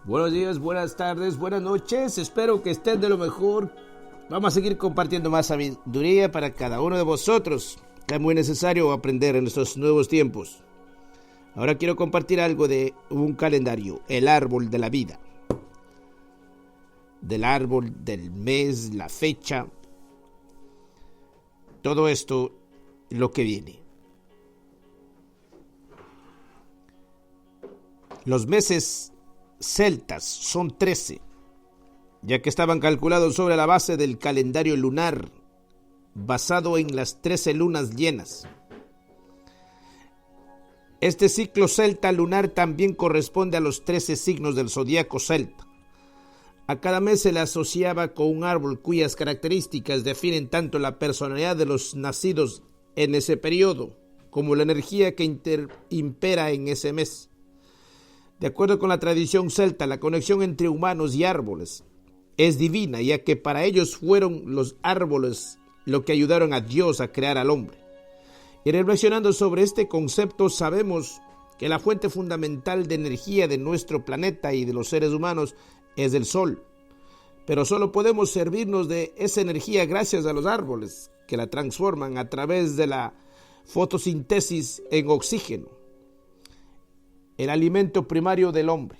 Buenos días, buenas tardes, buenas noches. Espero que estén de lo mejor. Vamos a seguir compartiendo más sabiduría para cada uno de vosotros. Es muy necesario aprender en estos nuevos tiempos. Ahora quiero compartir algo de un calendario, el árbol de la vida. Del árbol, del mes, la fecha. Todo esto, lo que viene. Los meses celtas son 13, ya que estaban calculados sobre la base del calendario lunar, basado en las 13 lunas llenas. Este ciclo celta lunar también corresponde a los 13 signos del zodiaco celta. A cada mes se le asociaba con un árbol cuyas características definen tanto la personalidad de los nacidos en ese periodo, como la energía que impera en ese mes. De acuerdo con la tradición celta, la conexión entre humanos y árboles es divina, ya que para ellos fueron los árboles lo que ayudaron a Dios a crear al hombre. Y reflexionando sobre este concepto, sabemos que la fuente fundamental de energía de nuestro planeta y de los seres humanos es el sol. Pero solo podemos servirnos de esa energía gracias a los árboles, que la transforman a través de la fotosíntesis en oxígeno, el alimento primario del hombre.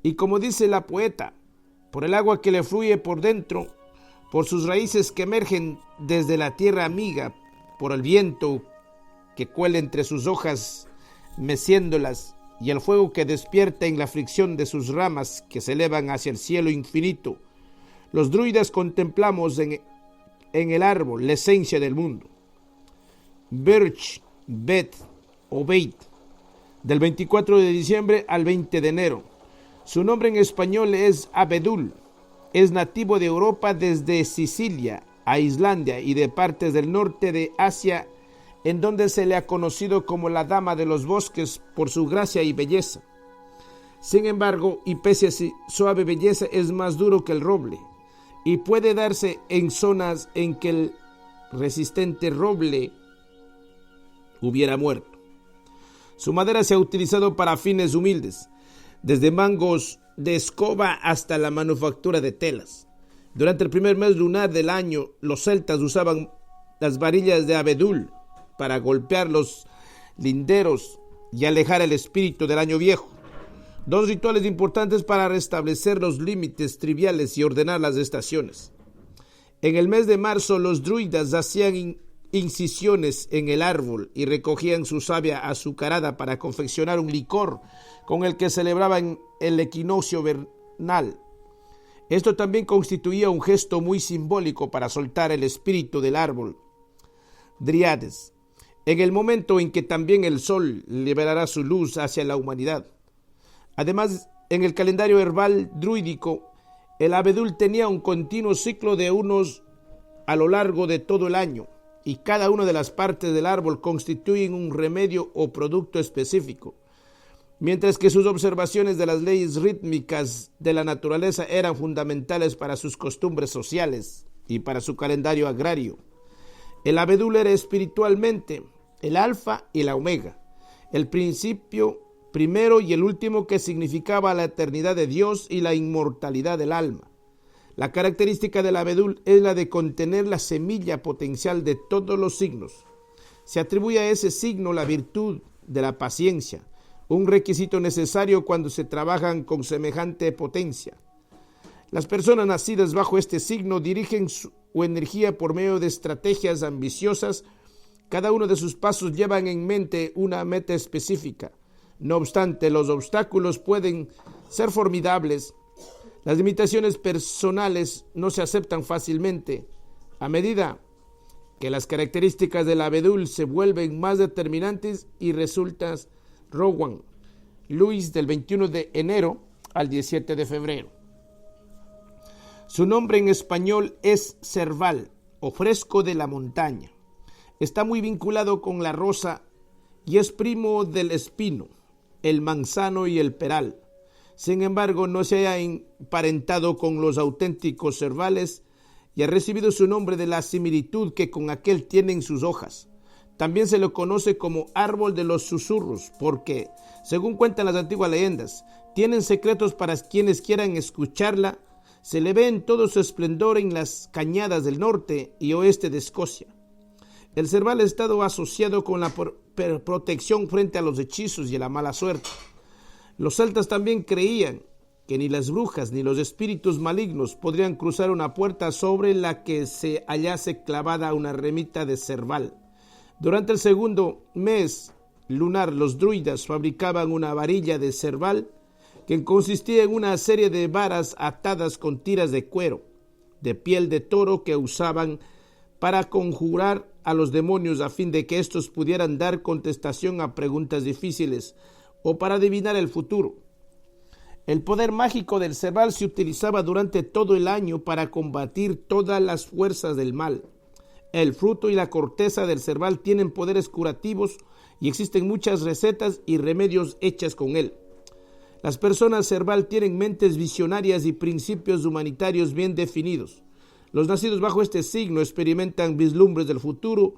Y como dice la poeta, por el agua que le fluye por dentro, por sus raíces que emergen desde la tierra amiga, por el viento que cuela entre sus hojas meciéndolas, y el fuego que despierta en la fricción de sus ramas que se elevan hacia el cielo infinito, los druidas contemplamos en el árbol la esencia del mundo. Birch, Bet o Beit, del 24 de diciembre al 20 de enero. Su nombre en español es abedul. Es nativo de Europa desde Sicilia a Islandia y de partes del norte de Asia, en donde se le ha conocido como la dama de los bosques por su gracia y belleza. Sin embargo, y pese a su suave belleza, es más duro que el roble y puede darse en zonas en que el resistente roble hubiera muerto. Su madera se ha utilizado para fines humildes, desde mangos de escoba hasta la manufactura de telas. Durante el primer mes lunar del año, los celtas usaban las varillas de abedul para golpear los linderos y alejar el espíritu del año viejo. Dos rituales importantes para restablecer los límites triviales y ordenar las estaciones. En el mes de marzo, los druidas hacían incisiones en el árbol y recogían su savia azucarada para confeccionar un licor con el que celebraban el equinoccio vernal. Esto también constituía un gesto muy simbólico para soltar el espíritu del árbol. Dríades, en el momento en que también el sol liberará su luz hacia la humanidad. Además, en el calendario herbal druídico, el abedul tenía un continuo ciclo de unos a lo largo de todo el año, y cada una de las partes del árbol constituyen un remedio o producto específico, mientras que sus observaciones de las leyes rítmicas de la naturaleza eran fundamentales para sus costumbres sociales y para su calendario agrario. El abedul era espiritualmente el alfa y la omega, el principio primero y el último, que significaba la eternidad de Dios y la inmortalidad del alma. La característica del abedul es la de contener la semilla potencial de todos los signos. Se atribuye a ese signo la virtud de la paciencia, un requisito necesario cuando se trabajan con semejante potencia. Las personas nacidas bajo este signo dirigen su energía por medio de estrategias ambiciosas. Cada uno de sus pasos llevan en mente una meta específica. No obstante, los obstáculos pueden ser formidables. Las limitaciones personales no se aceptan fácilmente. A medida que las características del abedul se vuelven más determinantes y resultas Rowan, Luis, del 21 de enero al 17 de febrero. Su nombre en español es cerval o fresco de la montaña. Está muy vinculado con la rosa y es primo del espino, el manzano y el peral. Sin embargo, no se ha emparentado con los auténticos cervales y ha recibido su nombre de la similitud que con aquel tienen sus hojas. También se lo conoce como árbol de los susurros, porque, según cuentan las antiguas leyendas, tienen secretos para quienes quieran escucharla. Se le ve en todo su esplendor en las cañadas del norte y oeste de Escocia. El cerval ha estado asociado con la protección frente a los hechizos y a la mala suerte. Los celtas también creían que ni las brujas ni los espíritus malignos podrían cruzar una puerta sobre la que se hallase clavada una remita de cerval. Durante el segundo mes lunar, los druidas fabricaban una varilla de cerval que consistía en una serie de varas atadas con tiras de cuero, de piel de toro, que usaban para conjurar a los demonios a fin de que éstos pudieran dar contestación a preguntas difíciles o para adivinar el futuro. El poder mágico del cerval se utilizaba durante todo el año para combatir todas las fuerzas del mal. El fruto y la corteza del cerval tienen poderes curativos y existen muchas recetas y remedios hechas con él. Las personas cerval tienen mentes visionarias y principios humanitarios bien definidos. Los nacidos bajo este signo experimentan vislumbres del futuro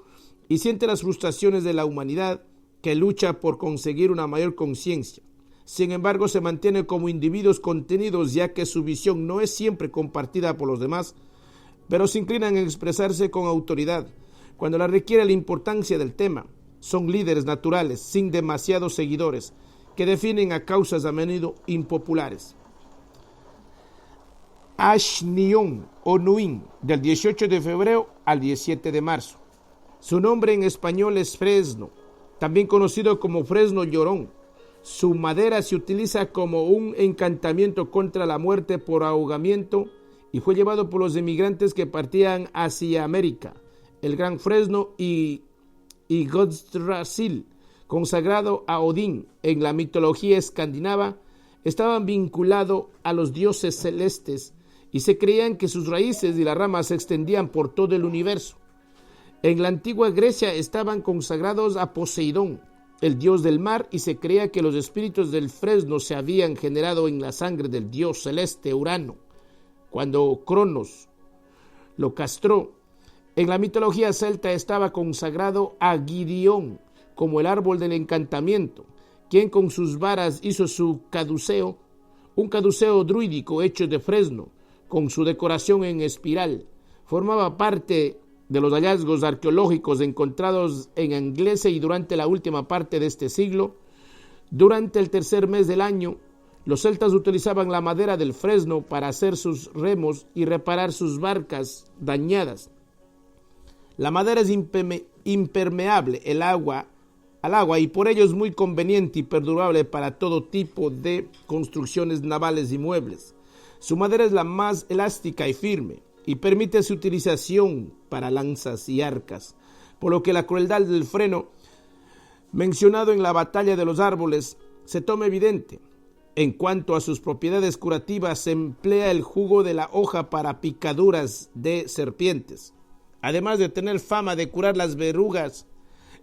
y sienten las frustraciones de la humanidad que lucha por conseguir una mayor conciencia. Sin embargo, se mantienen como individuos contenidos, ya que su visión no es siempre compartida por los demás, pero se inclinan a expresarse con autoridad cuando la requiere la importancia del tema. Son líderes naturales, sin demasiados seguidores, que definen a causas a menudo impopulares. Ashnion o Nuin, del 18 de febrero al 17 de marzo. Su nombre en español es fresno, también conocido como fresno llorón. Su madera se utiliza como un encantamiento contra la muerte por ahogamiento y fue llevado por los emigrantes que partían hacia América. El gran fresno y Yggdrasil, consagrado a Odín en la mitología escandinava, estaban vinculados a los dioses celestes y se creían que sus raíces y las ramas se extendían por todo el universo. En la antigua Grecia estaban consagrados a Poseidón, el dios del mar, y se creía que los espíritus del fresno se habían generado en la sangre del dios celeste Urano, cuando Cronos lo castró. En la mitología celta estaba consagrado a Gideón como el árbol del encantamiento, quien con sus varas hizo su caduceo, un caduceo druídico hecho de fresno, con su decoración en espiral. Formaba parte de los hallazgos arqueológicos encontrados en Anglesey y durante la última parte de este siglo. Durante el tercer mes del año, los celtas utilizaban la madera del fresno para hacer sus remos y reparar sus barcas dañadas. La madera es impermeable al agua y por ello es muy conveniente y perdurable para todo tipo de construcciones navales y muebles. Su madera es la más elástica y firme y permite su utilización para lanzas y arcas, por lo que la crueldad del freno mencionado en la batalla de los árboles se toma evidente. En cuanto a sus propiedades curativas, se emplea el jugo de la hoja para picaduras de serpientes. Además de tener fama de curar las verrugas,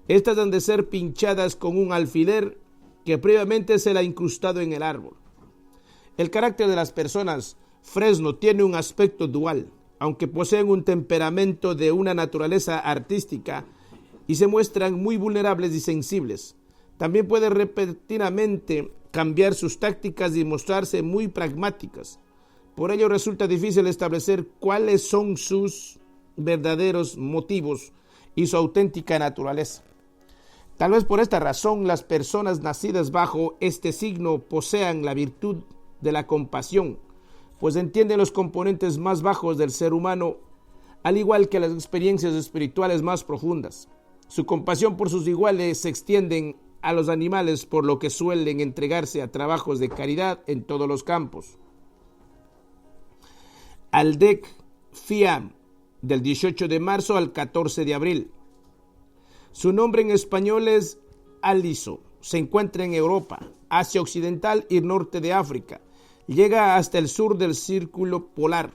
estas han de ser pinchadas con un alfiler que previamente se le ha incrustado en el árbol. El carácter de las personas fresno tiene un aspecto dual, aunque poseen un temperamento de una naturaleza artística y se muestran muy vulnerables y sensibles. También pueden repentinamente cambiar sus tácticas y mostrarse muy pragmáticas. Por ello resulta difícil establecer cuáles son sus verdaderos motivos y su auténtica naturaleza. Tal vez por esta razón las personas nacidas bajo este signo posean la virtud de la compasión, pues entienden los componentes más bajos del ser humano, al igual que las experiencias espirituales más profundas. Su compasión por sus iguales se extiende a los animales, por lo que suelen entregarse a trabajos de caridad en todos los campos. Aldec Fiam, del 18 de marzo al 14 de abril. Su nombre en español es aliso. Se encuentra en Europa, Asia Occidental y norte de África. Llega hasta el sur del círculo polar.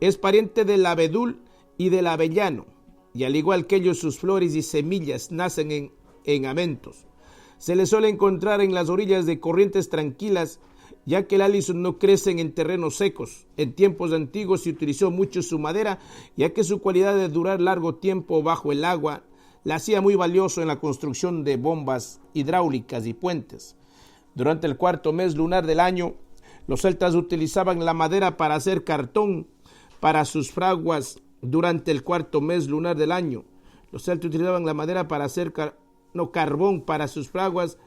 Es pariente del abedul y del avellano, y al igual que ellos, sus flores y semillas nacen en amentos. Se le suele encontrar en las orillas de corrientes tranquilas, ya que el aliso no crece en terrenos secos. En tiempos antiguos se utilizó mucho su madera, ya que su cualidad de durar largo tiempo bajo el agua la hacía muy valioso en la construcción de bombas hidráulicas y puentes. Durante el cuarto mes lunar del año, los celtas utilizaban la madera para hacer cartón para sus fraguas. Durante el cuarto mes lunar del año, los celtas utilizaban la madera para hacer carbón para sus fraguas.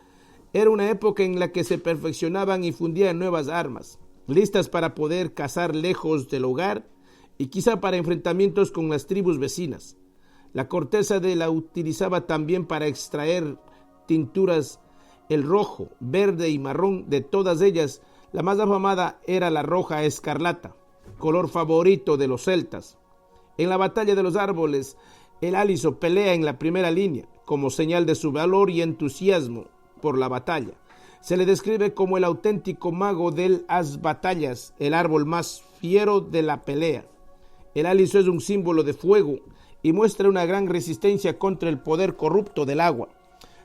Era una época en la que se perfeccionaban y fundían nuevas armas, listas para poder cazar lejos del hogar y quizá para enfrentamientos con las tribus vecinas. La corteza la utilizaba también para extraer tinturas, el rojo, verde y marrón. De todas ellas, la más afamada era la roja escarlata, color favorito de los celtas. En la batalla de los árboles, el aliso pelea en la primera línea, como señal de su valor y entusiasmo por la batalla. Se le describe como el auténtico mago de las batallas, el árbol más fiero de la pelea. El aliso es un símbolo de fuego y muestra una gran resistencia contra el poder corrupto del agua.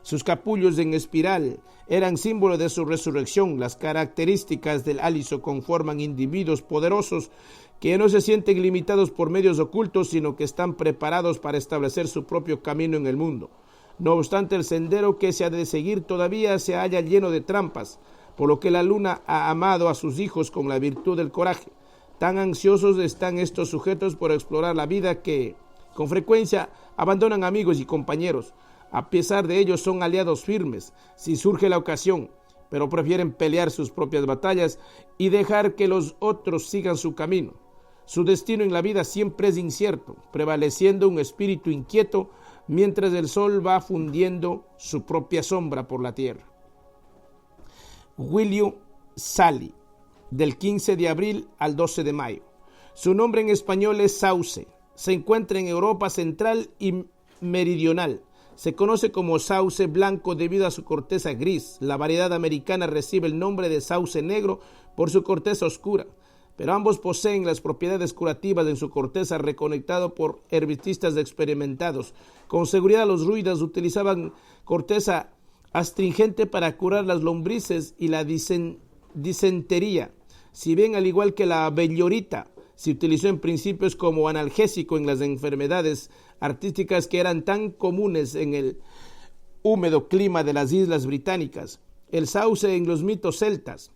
Sus capullos en espiral eran símbolo de su resurrección. Las características del aliso conforman individuos poderosos que no se sienten limitados por medios ocultos, sino que están preparados para establecer su propio camino en el mundo. No obstante, el sendero que se ha de seguir todavía se halla lleno de trampas, por lo que la luna ha amado a sus hijos con la virtud del coraje. Tan ansiosos están estos sujetos por explorar la vida que, con frecuencia, abandonan amigos y compañeros. A pesar de ello, son aliados firmes si surge la ocasión, pero prefieren pelear sus propias batallas y dejar que los otros sigan su camino. Su destino en la vida siempre es incierto, prevaleciendo un espíritu inquieto mientras el sol va fundiendo su propia sombra por la tierra. William Sally, del 15 de abril al 12 de mayo. Su nombre en español es sauce. Se encuentra en Europa central y meridional. Se conoce como sauce blanco debido a su corteza gris. La variedad americana recibe el nombre de sauce negro por su corteza oscura, pero ambos poseen las propiedades curativas en su corteza, reconectado por herbicistas experimentados. Con seguridad, los druidas utilizaban corteza astringente para curar las lombrices y la disentería, si bien al igual que la bellorita, se utilizó en principios como analgésico en las enfermedades artísticas que eran tan comunes en el húmedo clima de las islas británicas. El sauce en los mitos celtas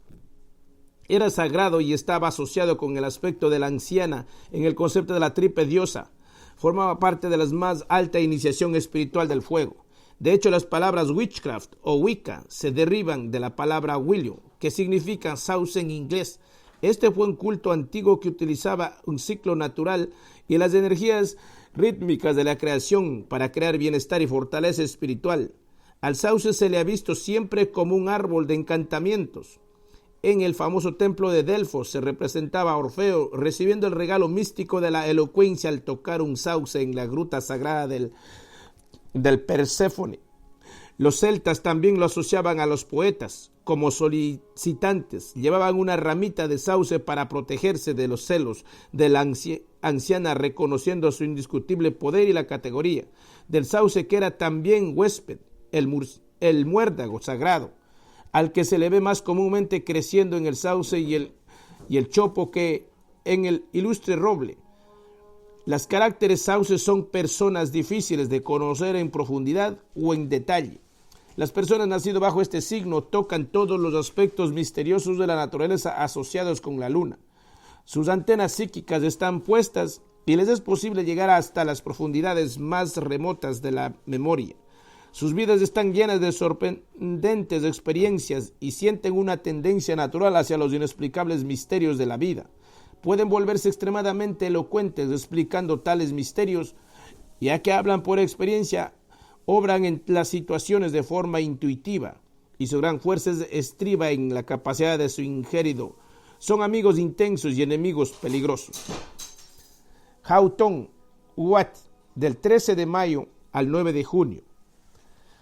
era sagrado y estaba asociado con el aspecto de la anciana en el concepto de la triple diosa. Formaba parte de la más alta iniciación espiritual del fuego. De hecho, las palabras witchcraft o Wicca se derivan de la palabra Willow, que significa sauce en inglés. Este fue un culto antiguo que utilizaba un ciclo natural y las energías rítmicas de la creación para crear bienestar y fortaleza espiritual. Al sauce se le ha visto siempre como un árbol de encantamientos. En el famoso templo de Delfos se representaba a Orfeo recibiendo el regalo místico de la elocuencia al tocar un sauce en la gruta sagrada del Perséfone. Los celtas también lo asociaban a los poetas como solicitantes. Llevaban una ramita de sauce para protegerse de los celos de la anciana, reconociendo su indiscutible poder y la categoría del sauce, que era también huésped, el muérdago sagrado, al que se le ve más comúnmente creciendo en el sauce y el chopo que en el ilustre roble. Las caracteres sauces son personas difíciles de conocer en profundidad o en detalle. Las personas nacidas bajo este signo tocan todos los aspectos misteriosos de la naturaleza asociados con la luna. Sus antenas psíquicas están puestas y les es posible llegar hasta las profundidades más remotas de la memoria. Sus vidas están llenas de sorprendentes experiencias y sienten una tendencia natural hacia los inexplicables misterios de la vida. Pueden volverse extremadamente elocuentes explicando tales misterios, ya que hablan por experiencia, obran en las situaciones de forma intuitiva y su gran fuerza estriba en la capacidad de su ingerido. Son amigos intensos y enemigos peligrosos. Houghton Watt, del 13 de mayo al 9 de junio.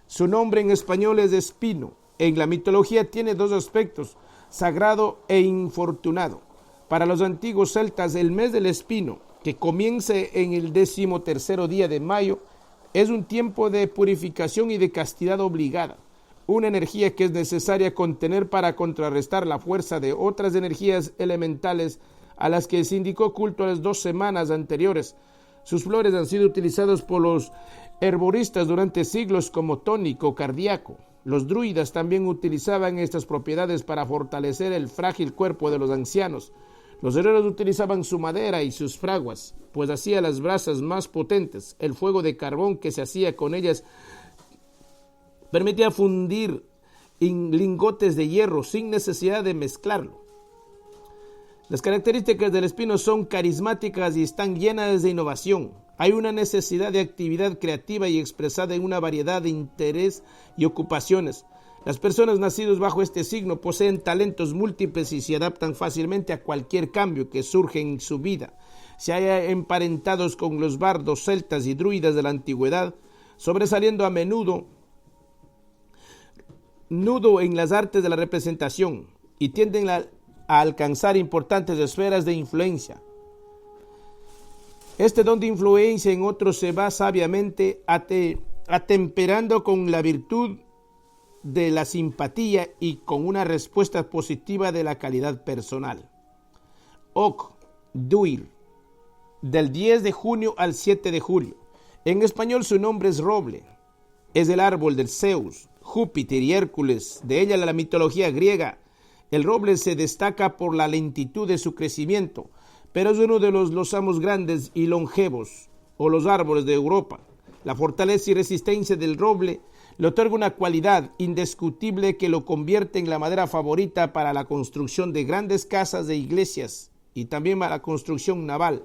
Su nombre en español es espino. En la mitología tiene dos aspectos, sagrado e infortunado. Para los antiguos celtas, el mes del espino, que comience en el 13º día de mayo, es un tiempo de purificación y de castidad obligada, una energía que es necesaria contener para contrarrestar la fuerza de otras energías elementales a las que se indicó culto a las 2 semanas anteriores. Sus flores han sido utilizadas por los herboristas durante siglos como tónico cardíaco. Los druidas también utilizaban estas propiedades para fortalecer el frágil cuerpo de los ancianos. Los herreros utilizaban su madera y sus fraguas, pues hacía las brasas más potentes. El fuego de carbón que se hacía con ellas permitía fundir lingotes de hierro sin necesidad de mezclarlo. Las características del espino son carismáticas y están llenas de innovación. Hay una necesidad de actividad creativa y expresada en una variedad de interés y ocupaciones. Las personas nacidas bajo este signo poseen talentos múltiples y se adaptan fácilmente a cualquier cambio que surge en su vida. Se hallan emparentados con los bardos, celtas y druidas de la antigüedad, sobresaliendo a menudo en las artes de la representación y tienden a alcanzar importantes esferas de influencia. Este don de influencia en otros se va sabiamente atemperando con la virtud de la simpatía y con una respuesta positiva de la calidad personal. Oc, Duir, del 10 de junio al 7 de julio. En español su nombre es roble. Es el árbol del Zeus, Júpiter y Hércules. De ella la mitología griega. El roble se destaca por la lentitud de su crecimiento, pero es uno de los lozamos grandes y longevos, o los árboles de Europa. La fortaleza y resistencia del roble le otorga una cualidad indiscutible que lo convierte en la madera favorita para la construcción de grandes casas de iglesias y también para la construcción naval.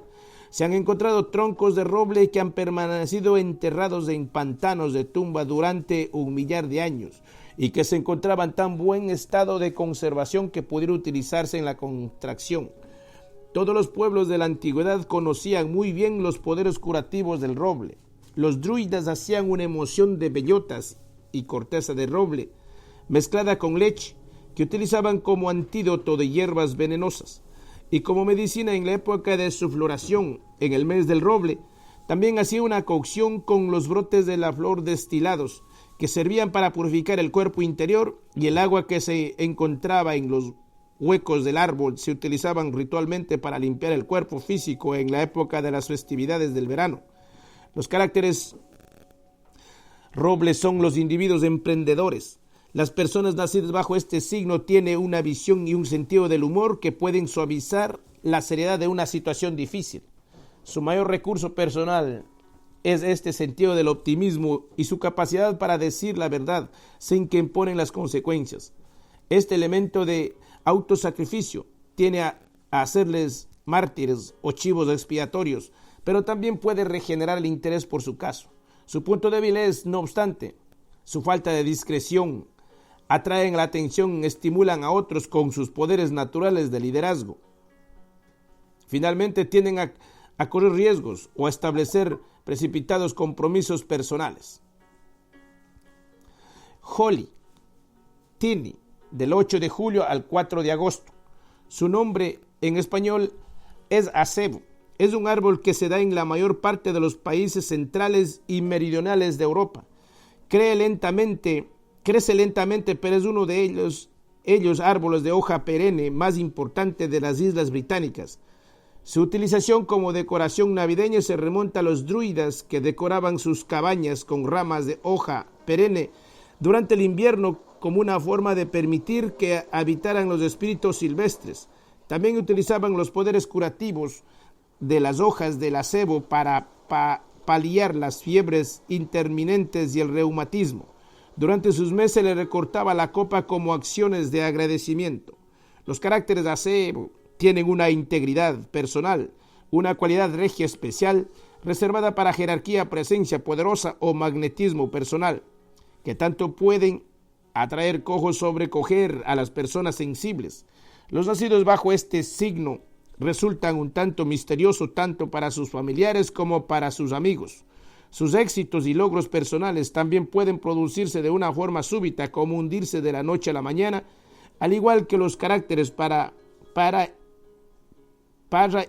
Se han encontrado troncos de roble que han permanecido enterrados en pantanos de tumba durante 1.000.000 de años y que se encontraban en tan buen estado de conservación que pudieron utilizarse en la construcción. Todos los pueblos de la antigüedad conocían muy bien los poderes curativos del roble. Los druidas hacían una emulsión de bellotas y corteza de roble mezclada con leche que utilizaban como antídoto de hierbas venenosas y como medicina en la época de su floración. En el mes del roble también hacía una cocción con los brotes de la flor destilados que servían para purificar el cuerpo interior, y el agua que se encontraba en los huecos del árbol se utilizaban ritualmente para limpiar el cuerpo físico en la época de las festividades del verano. Los caracteres robles son los individuos emprendedores. Las personas nacidas bajo este signo tienen una visión y un sentido del humor que pueden suavizar la seriedad de una situación difícil. Su mayor recurso personal es este sentido del optimismo y su capacidad para decir la verdad sin que imponen las consecuencias. Este elemento de autosacrificio tiene a hacerles mártires o chivos expiatorios, pero también puede regenerar el interés por su caso. Su punto débil es, no obstante, su falta de discreción. Atraen la atención, estimulan a otros con sus poderes naturales de liderazgo. Finalmente tienden a correr riesgos o a establecer precipitados compromisos personales. Holly, Tini, del 8 de julio al 4 de agosto. Su nombre en español es acebo. Es un árbol que se da en la mayor parte de los países centrales y meridionales de Europa. Crece lentamente, pero es uno de ellos árboles de hoja perenne más importante de las Islas Británicas. Su utilización como decoración navideña se remonta a los druidas que decoraban sus cabañas con ramas de hoja perenne durante el invierno como una forma de permitir que habitaran los espíritus silvestres. También utilizaban los poderes curativos de las hojas del acebo para paliar las fiebres intermitentes y el reumatismo. Durante sus meses se le recortaba la copa como acciones de agradecimiento. Los caracteres de acebo tienen una integridad personal, una cualidad regia especial, reservada para jerarquía, presencia poderosa o magnetismo personal, que tanto pueden atraer o sobrecoger a las personas sensibles. Los nacidos bajo este signo resultan un tanto misteriosos tanto para sus familiares como para sus amigos. Sus éxitos y logros personales también pueden producirse de una forma súbita, como hundirse de la noche a la mañana, al igual que los caracteres Parra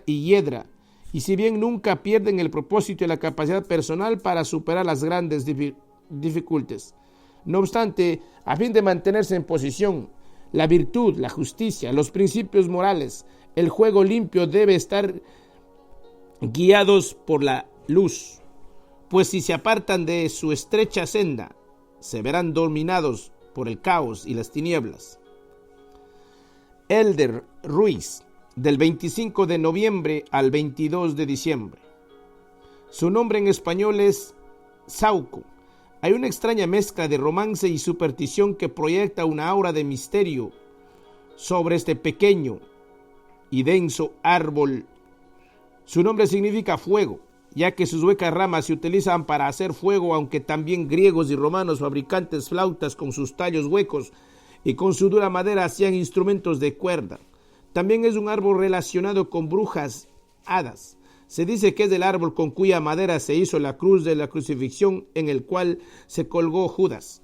y Hiedra, y si bien nunca pierden el propósito y la capacidad personal para superar las grandes dificultades. No obstante, a fin de mantenerse en posición, la virtud, la justicia, los principios morales, el juego limpio debe estar guiados por la luz, pues si se apartan de su estrecha senda, se verán dominados por el caos y las tinieblas. Elder Ruiz, del 25 de noviembre al 22 de diciembre. Su nombre en español es Sauco. Hay una extraña mezcla de romance y superstición que proyecta una aura de misterio sobre este pequeño y denso árbol. Su nombre significa fuego, ya que sus huecas ramas se utilizan para hacer fuego, aunque también griegos y romanos fabricantes flautas con sus tallos huecos y con su dura madera hacían instrumentos de cuerda. También es un árbol relacionado con brujas, hadas. Se dice que es el árbol con cuya madera se hizo la cruz de la crucifixión en el cual se colgó Judas.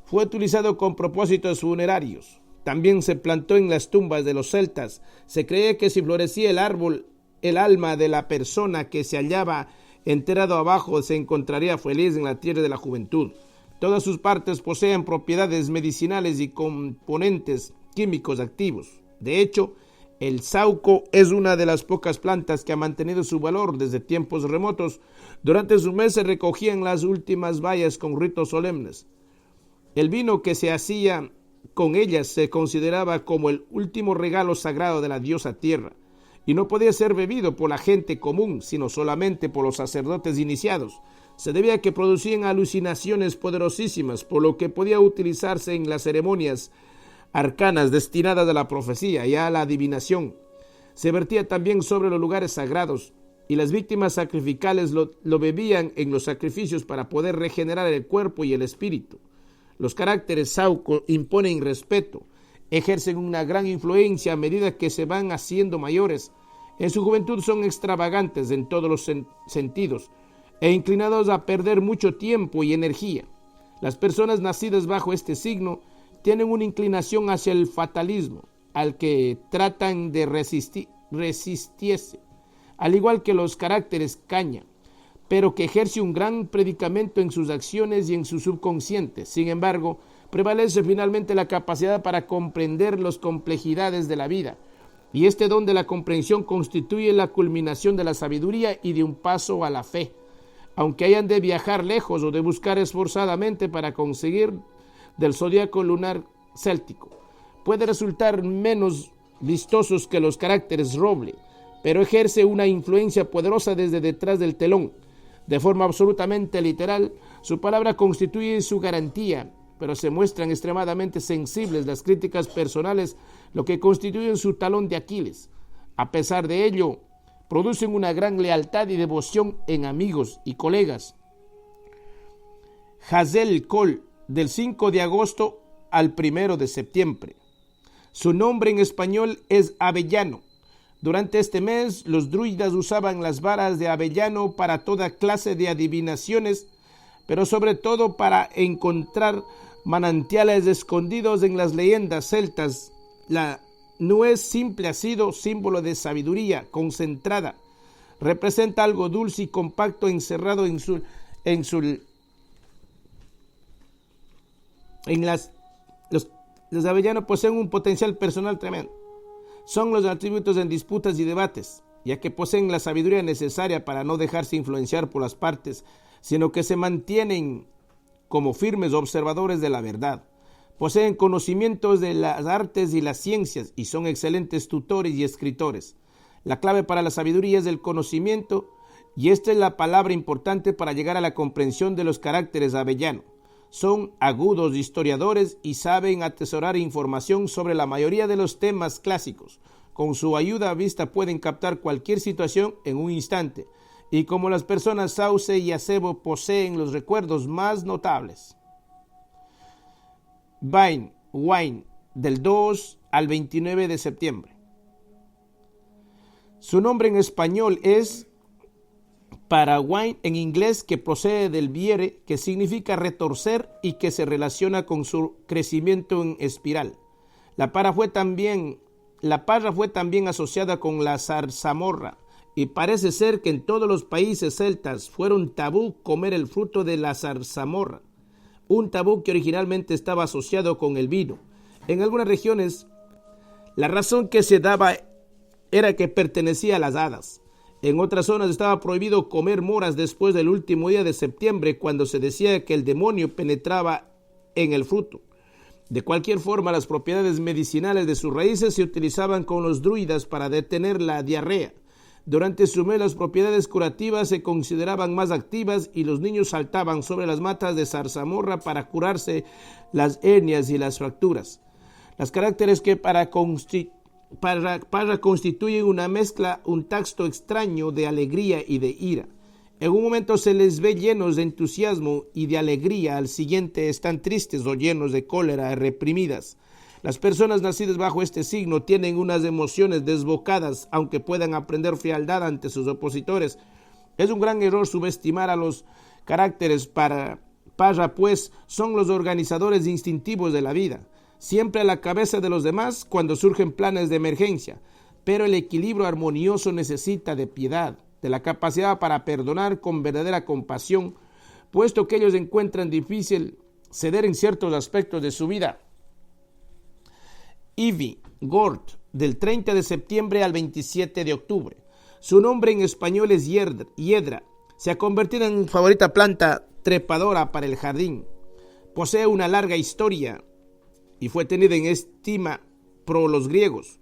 Fue utilizado con propósitos funerarios. También se plantó en las tumbas de los celtas. Se cree que si florecía el árbol, el alma de la persona que se hallaba enterrado abajo se encontraría feliz en la tierra de la juventud. Todas sus partes poseen propiedades medicinales y componentes químicos activos. De hecho, el sauco es una de las pocas plantas que ha mantenido su valor desde tiempos remotos. Durante su mes se recogían las últimas bayas con ritos solemnes. El vino que se hacía con ellas se consideraba como el último regalo sagrado de la diosa tierra, y no podía ser bebido por la gente común, sino solamente por los sacerdotes iniciados. Se debía a que producían alucinaciones poderosísimas, por lo que podía utilizarse en las ceremonias arcanas destinadas a la profecía y a la adivinación. Se vertía también sobre los lugares sagrados, y las víctimas sacrificales lo bebían en los sacrificios para poder regenerar el cuerpo y el espíritu. Los caracteres sauco imponen respeto, ejercen una gran influencia a medida que se van haciendo mayores. En su juventud son extravagantes en todos los sentidos e inclinados a perder mucho tiempo y energía. Las personas nacidas bajo este signo tienen una inclinación hacia el fatalismo, al que tratan de resistirse, al igual que los caracteres caña, pero que ejerce un gran predicamento en sus acciones y en su subconsciente. Sin embargo, prevalece finalmente la capacidad para comprender las complejidades de la vida, y este don de la comprensión constituye la culminación de la sabiduría y de un paso a la fe. Aunque hayan de viajar lejos o de buscar esforzadamente para conseguir del zodiaco lunar céltico, puede resultar menos vistosos que los caracteres roble, pero ejerce una influencia poderosa desde detrás del telón. De forma absolutamente literal, su palabra constituye su garantía, pero se muestran extremadamente sensibles las críticas personales, lo que constituye su talón de Aquiles. A pesar de ello, producen una gran lealtad y devoción en amigos y colegas. Hazel Cole, del 5 de agosto al 1 de septiembre. Su nombre en español es avellano. Durante este mes, los druidas usaban las varas de avellano para toda clase de adivinaciones, pero sobre todo para encontrar manantiales escondidos en las leyendas celtas. La nuez simple ha sido símbolo de sabiduría concentrada. Representa algo dulce y compacto encerrado los avellanos poseen un potencial personal tremendo. Son los atributos en disputas y debates, ya que poseen la sabiduría necesaria para no dejarse influenciar por las partes, sino que se mantienen como firmes observadores de la verdad. Poseen conocimientos de las artes y las ciencias y son excelentes tutores y escritores. La clave para la sabiduría es el conocimiento, y esta es la palabra importante para llegar a la comprensión de los caracteres avellanos. Son agudos historiadores y saben atesorar información sobre la mayoría de los temas clásicos. Con su ayuda a vista pueden captar cualquier situación en un instante, y como las personas sauce y acebo poseen los recuerdos más notables. Wine, del 2 al 29 de septiembre. Su nombre en español es Paraguay en inglés, que procede del viere, que significa retorcer y que se relaciona con su crecimiento en espiral. La parra fue también asociada con la zarzamorra, y parece ser que en todos los países celtas fueron tabú comer el fruto de la zarzamorra, un tabú que originalmente estaba asociado con el vino. En algunas regiones, la razón que se daba era que pertenecía a las hadas. En otras zonas estaba prohibido comer moras después del último día de septiembre, cuando se decía que el demonio penetraba en el fruto. De cualquier forma, las propiedades medicinales de sus raíces se utilizaban con los druidas para detener la diarrea. Durante su mes, las propiedades curativas se consideraban más activas y los niños saltaban sobre las matas de zarzamorra para curarse las hernias y las fracturas. Los caracteres que para constituyen una mezcla, un texto extraño de alegría y de ira. En un momento se les ve llenos de entusiasmo y de alegría, al siguiente están tristes o llenos de cólera reprimidas. Las personas nacidas bajo este signo tienen unas emociones desbocadas, aunque puedan aprender frialdad ante sus opositores. Es un gran error subestimar a los caracteres Parra, pues son los organizadores instintivos de la vida, siempre a la cabeza de los demás cuando surgen planes de emergencia. Pero el equilibrio armonioso necesita de piedad, de la capacidad para perdonar con verdadera compasión, puesto que ellos encuentran difícil ceder en ciertos aspectos de su vida. Ivy Gort, del 30 de septiembre al 27 de octubre. Su nombre en español es hiedra. Se ha convertido en favorita planta trepadora para el jardín. Posee una larga historia y fue tenida en estima por los griegos.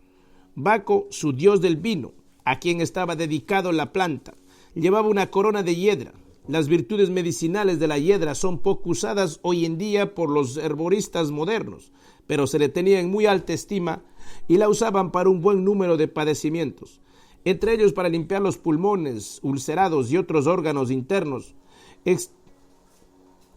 Baco, su dios del vino, a quien estaba dedicado la planta, llevaba una corona de hiedra. Las virtudes medicinales de la hiedra son poco usadas hoy en día por los herboristas modernos, pero se le tenía en muy alta estima y la usaban para un buen número de padecimientos, entre ellos para limpiar los pulmones ulcerados y otros órganos internos.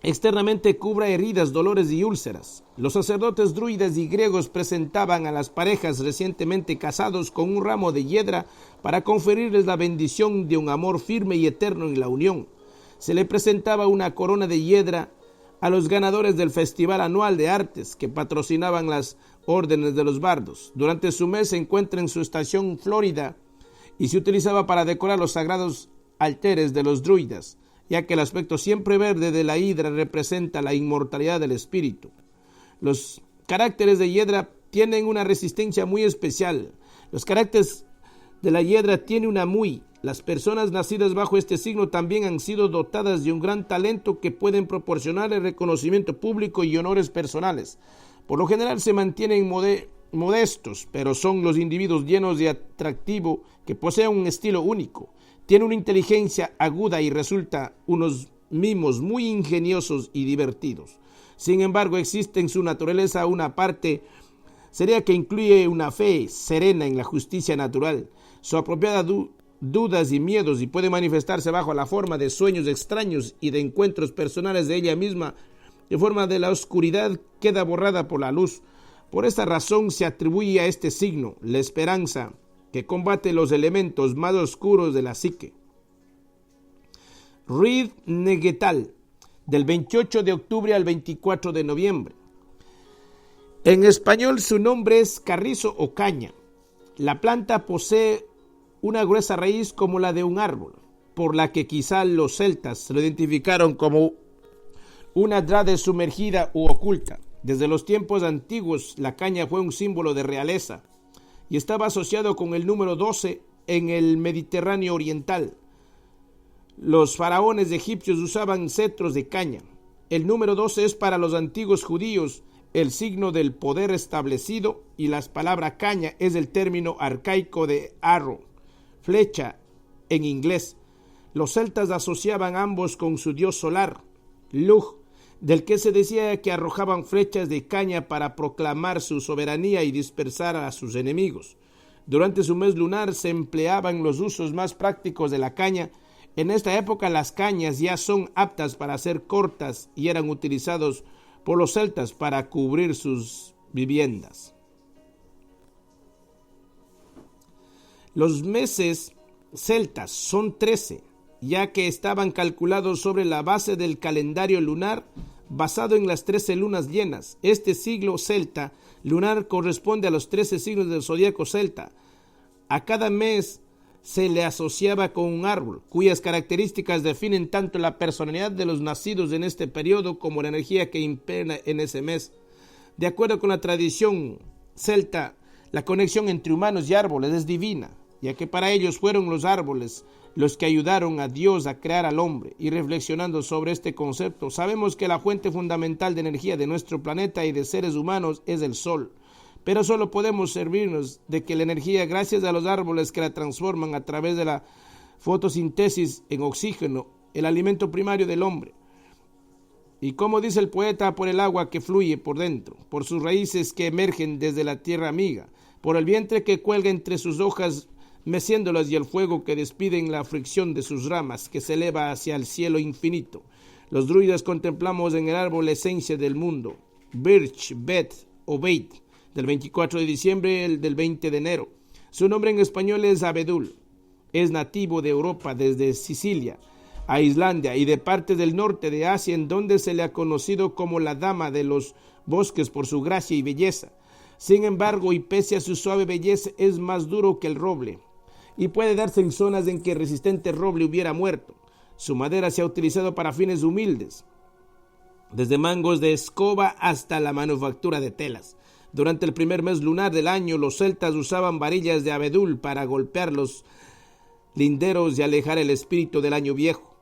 Externamente cubra heridas, dolores y úlceras. Los sacerdotes druidas y griegos presentaban a las parejas recientemente casados con un ramo de hiedra para conferirles la bendición de un amor firme y eterno en la unión. Se le presentaba una corona de hiedra a los ganadores del Festival Anual de Artes que patrocinaban las órdenes de los bardos. Durante su mes se encuentra en su estación Florida y se utilizaba para decorar los sagrados altares de los druidas, ya que el aspecto siempre verde de la hidra representa la inmortalidad del espíritu. Los caracteres de hiedra tienen una resistencia muy especial. Los caracteres de la hiedra tienen una muy. Las personas nacidas bajo este signo también han sido dotadas de un gran talento que pueden proporcionarle reconocimiento público y honores personales. Por lo general se mantienen modestos, pero son los individuos llenos de atractivo que poseen un estilo único. Tienen una inteligencia aguda y resulta unos mimos muy ingeniosos y divertidos. Sin embargo, existe en su naturaleza una parte seria que incluye una fe serena en la justicia natural, su apropiada dudas y miedos, y puede manifestarse bajo la forma de sueños extraños y de encuentros personales de ella misma, de forma de la oscuridad queda borrada por la luz. Por esta razón se atribuye a este signo la esperanza que combate los elementos más oscuros de la psique. Reed Negetal, del 28 de octubre al 24 de noviembre. En español su nombre es carrizo o caña. La planta posee una gruesa raíz como la de un árbol, por la que quizá los celtas lo identificaron como una drade sumergida u oculta. Desde los tiempos antiguos, la caña fue un símbolo de realeza y estaba asociado con el número 12 en el Mediterráneo oriental. Los faraones egipcios usaban cetros de caña. El número 12 es para los antiguos judíos el signo del poder establecido, y la palabra caña es el término arcaico de arrow, flecha en inglés. Los celtas asociaban ambos con su dios solar, Lugh, del que se decía que arrojaban flechas de caña para proclamar su soberanía y dispersar a sus enemigos. Durante su mes lunar se empleaban los usos más prácticos de la caña. En esta época las cañas ya son aptas para ser cortas y eran utilizados por los celtas para cubrir sus viviendas. Los meses celtas son 13, ya que estaban calculados sobre la base del calendario lunar basado en las 13 lunas llenas. Este siglo celta lunar corresponde a los 13 signos del zodíaco celta. A cada mes se le asociaba con un árbol, cuyas características definen tanto la personalidad de los nacidos en este periodo como la energía que impera en ese mes. De acuerdo con la tradición celta, la conexión entre humanos y árboles es divina, ya que para ellos fueron los árboles los que ayudaron a Dios a crear al hombre. Y reflexionando sobre este concepto, sabemos que la fuente fundamental de energía de nuestro planeta y de seres humanos es el sol. Pero solo podemos servirnos de que la energía, gracias a los árboles que la transforman a través de la fotosíntesis en oxígeno, el alimento primario del hombre. Y como dice el poeta, por el agua que fluye por dentro, por sus raíces que emergen desde la tierra amiga, por el vientre que cuelga entre sus hojas meciéndolas y el fuego que despide en la fricción de sus ramas que se eleva hacia el cielo infinito. Los druidas contemplamos en el árbol la esencia del mundo, Birch, Bet o Beit, del 24 de diciembre al del 20 de enero. Su nombre en español es abedul. Es nativo de Europa desde Sicilia a Islandia y de partes del norte de Asia, en donde se le ha conocido como la dama de los bosques por su gracia y belleza. Sin embargo, y pese a su suave belleza, es más duro que el roble y puede darse en zonas en que el resistente roble hubiera muerto. Su madera se ha utilizado para fines humildes, desde mangos de escoba hasta la manufactura de telas. Durante el primer mes lunar del año, los celtas usaban varillas de abedul para golpear los linderos y alejar el espíritu del año viejo.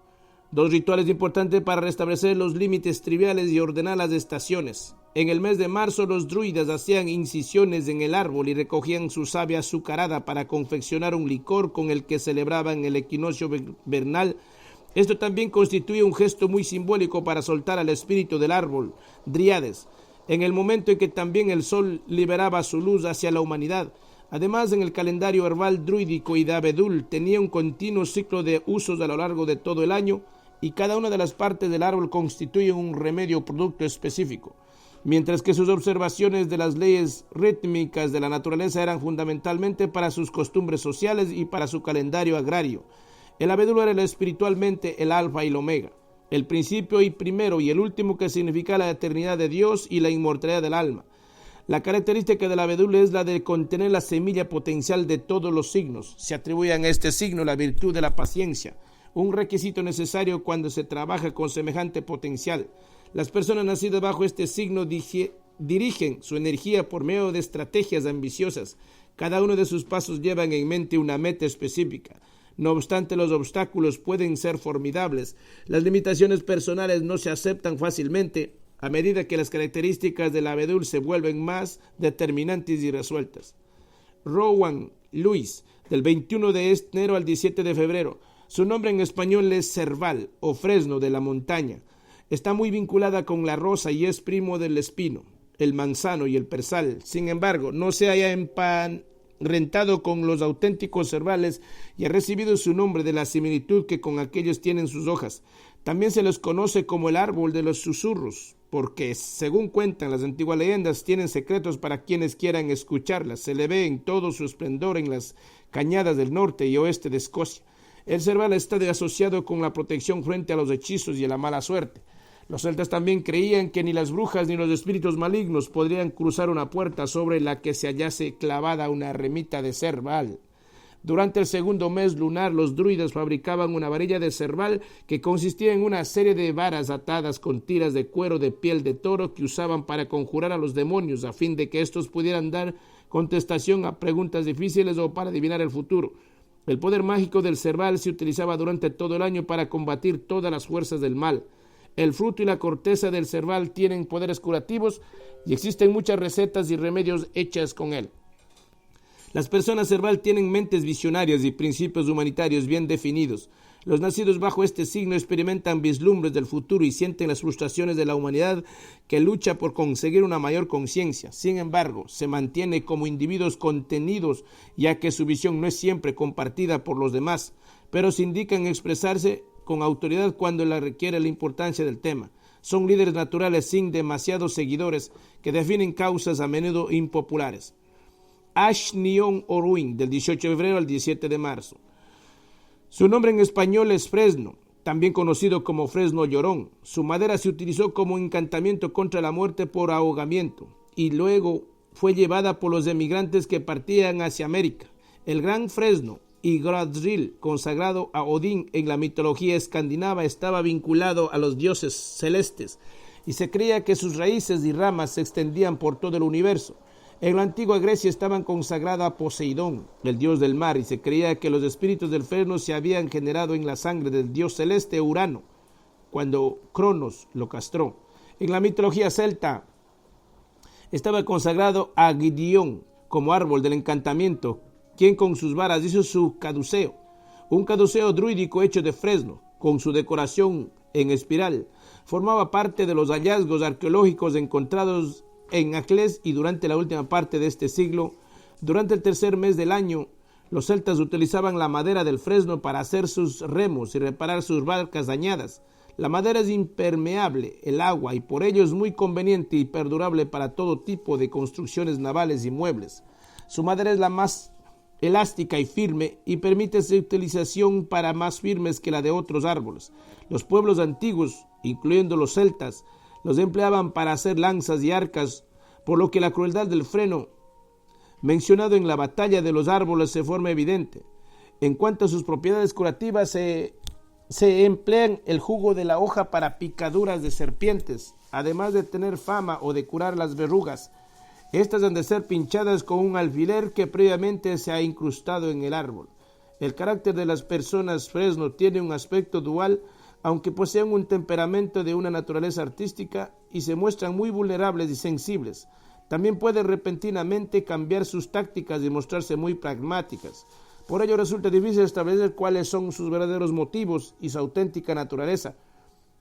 Dos rituales importantes para restablecer los límites triviales y ordenar las estaciones. En el mes de marzo, los druidas hacían incisiones en el árbol y recogían su savia azucarada para confeccionar un licor con el que celebraban el equinoccio vernal. Esto también constituye un gesto muy simbólico para soltar al espíritu del árbol, Dríades, en el momento en que también el sol liberaba su luz hacia la humanidad. Además, en el calendario herbal druídico y de abedul tenía un continuo ciclo de usos a lo largo de todo el año, y cada una de las partes del árbol constituye un remedio o producto específico, mientras que sus observaciones de las leyes rítmicas de la naturaleza eran fundamentalmente para sus costumbres sociales y para su calendario agrario. El abedul era espiritualmente el alfa y el omega, el principio y primero y el último, que significa la eternidad de Dios y la inmortalidad del alma. La característica del abedul es la de contener la semilla potencial de todos los signos. Se atribuye a este signo la virtud de la paciencia, un requisito necesario cuando se trabaja con semejante potencial. Las personas nacidas bajo este signo dirigen su energía por medio de estrategias ambiciosas. Cada uno de sus pasos lleva en mente una meta específica. No obstante, los obstáculos pueden ser formidables. Las limitaciones personales no se aceptan fácilmente a medida que las características del abedul se vuelven más determinantes y resueltas. Rowan Lewis, del 21 de enero al 17 de febrero. Su nombre en español es cerval o fresno de la montaña. Está muy vinculada con la rosa y es primo del espino, el manzano y el persal. Sin embargo, no se haya emparentado con los auténticos cervales y ha recibido su nombre de la similitud que con aquellos tienen sus hojas. También se les conoce como el árbol de los susurros, porque, según cuentan las antiguas leyendas, tienen secretos para quienes quieran escucharlas. Se le ve en todo su esplendor en las cañadas del norte y oeste de Escocia. El cerval está asociado con la protección frente a los hechizos y a la mala suerte. Los celtas también creían que ni las brujas ni los espíritus malignos podrían cruzar una puerta sobre la que se hallase clavada una ermita de cerval. Durante el segundo mes lunar, los druidas fabricaban una varilla de cerval que consistía en una serie de varas atadas con tiras de cuero de piel de toro que usaban para conjurar a los demonios a fin de que estos pudieran dar contestación a preguntas difíciles o para adivinar el futuro. El poder mágico del cerval se utilizaba durante todo el año para combatir todas las fuerzas del mal. El fruto y la corteza del cerval tienen poderes curativos y existen muchas recetas y remedios hechas con él. Las personas cerval tienen mentes visionarias y principios humanitarios bien definidos. Los nacidos bajo este signo experimentan vislumbres del futuro y sienten las frustraciones de la humanidad que lucha por conseguir una mayor conciencia. Sin embargo, se mantiene como individuos contenidos, ya que su visión no es siempre compartida por los demás, pero se indican expresarse con autoridad cuando la requiere la importancia del tema. Son líderes naturales sin demasiados seguidores que definen causas a menudo impopulares. Ash Neon Oruin, del 18 de febrero al 17 de marzo. Su nombre en español es fresno, también conocido como fresno llorón. Su madera se utilizó como encantamiento contra la muerte por ahogamiento y luego fue llevada por los emigrantes que partían hacia América. El gran fresno Yggdrasil, consagrado a Odín en la mitología escandinava, estaba vinculado a los dioses celestes y se creía que sus raíces y ramas se extendían por todo el universo. En la antigua Grecia estaban consagrados a Poseidón, el dios del mar, y se creía que los espíritus del freno se habían generado en la sangre del dios celeste Urano, cuando Cronos lo castró. En la mitología celta estaba consagrado a Gideón como árbol del encantamiento, quien con sus varas hizo su caduceo, un caduceo druídico hecho de fresno, con su decoración en espiral. Formaba parte de los hallazgos arqueológicos encontrados en Aclés, y durante la última parte de este siglo, durante el tercer mes del año, los celtas utilizaban la madera del fresno para hacer sus remos y reparar sus barcas dañadas. La madera es impermeable al agua y por ello es muy conveniente y perdurable para todo tipo de construcciones navales y muebles. Su madera es la más elástica y firme y permite su utilización para más firmes que la de otros árboles. Los pueblos antiguos, incluyendo los celtas, los empleaban para hacer lanzas y arcas, por lo que la crueldad del freno mencionado en la batalla de los árboles se forma evidente. En cuanto a sus propiedades curativas, se emplean el jugo de la hoja para picaduras de serpientes, además de tener fama o de curar las verrugas. Estas han de ser pinchadas con un alfiler que previamente se ha incrustado en el árbol. El carácter de las personas fresno tiene un aspecto dual, aunque poseen un temperamento de una naturaleza artística y se muestran muy vulnerables y sensibles. También pueden repentinamente cambiar sus tácticas y mostrarse muy pragmáticas. Por ello resulta difícil establecer cuáles son sus verdaderos motivos y su auténtica naturaleza.